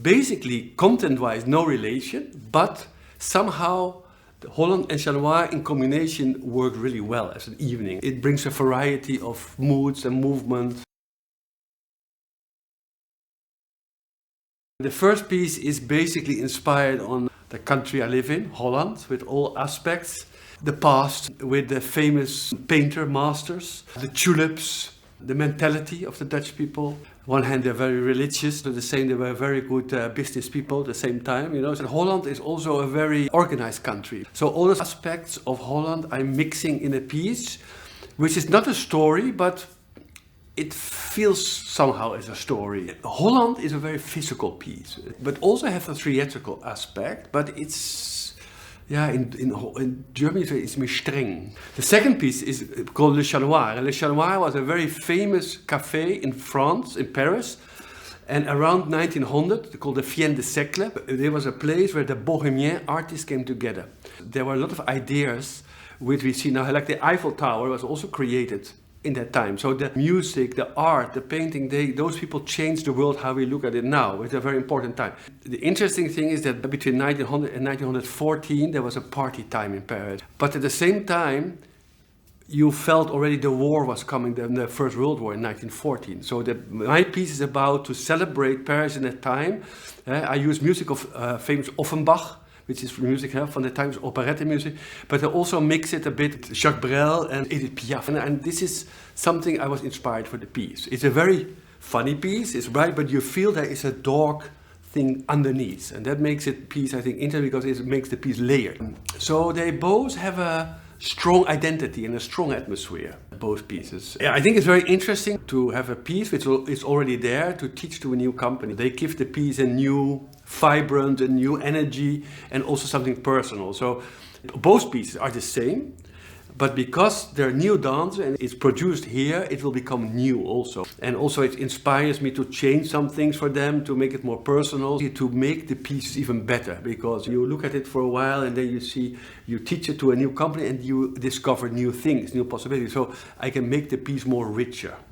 Basically, content-wise, no relation, but somehow Holland and Chat Noir in combination work really well as an evening. It brings a variety of moods and movement. The first piece is basically inspired on the country I live in, Holland, with all aspects. The past, with the famous painter masters, the tulips, the mentality of the Dutch people. On one hand, they're very religious, at the same they were very good business people at the same time, you know. And Holland is also a very organized country. So all those aspects of Holland I'm mixing in a piece, which is not a story, but it feels somehow as a story. Holland is a very physical piece, but also has a theatrical aspect, but it's, yeah, in Germany it's more streng. The second piece is called Le Chat Noir. Le Chat Noir was a very famous cafe in France, in Paris, and around 1900, called the Fin de siècle, there was a place where the Bohemian artists came together. There were a lot of ideas which we see now, like the Eiffel Tower was also created in that time. So the music, the art, the painting, those people changed the world how we look at it now. It's a very important time. The interesting thing is that between 1900 and 1914 there was a party time in Paris. But at the same time, you felt already the war was coming, the First World War in 1914. So my piece is about to celebrate Paris in that time. I use music of famous Offenbach, which is music from the times, operette music, but I also mix it a bit Jacques Brel and Édith Piaf. And this is something I was inspired for the piece. It's a very funny piece, it's right, but you feel there is a dark thing underneath. And that makes it piece, I think, interesting because it makes the piece layered. So they both have a strong identity and a strong atmosphere, both pieces. Yeah, I think it's very interesting to have a piece which is already there to teach to a new company. They give the piece a new vibrant, a new energy, and also something personal. So both pieces are the same, but because they're new dance and it's produced here, it will become new also. And also it inspires me to change some things for them, to make it more personal, to make the pieces even better, because you look at it for a while and then you teach it to a new company and you discover new things, new possibilities. So I can make the piece more richer.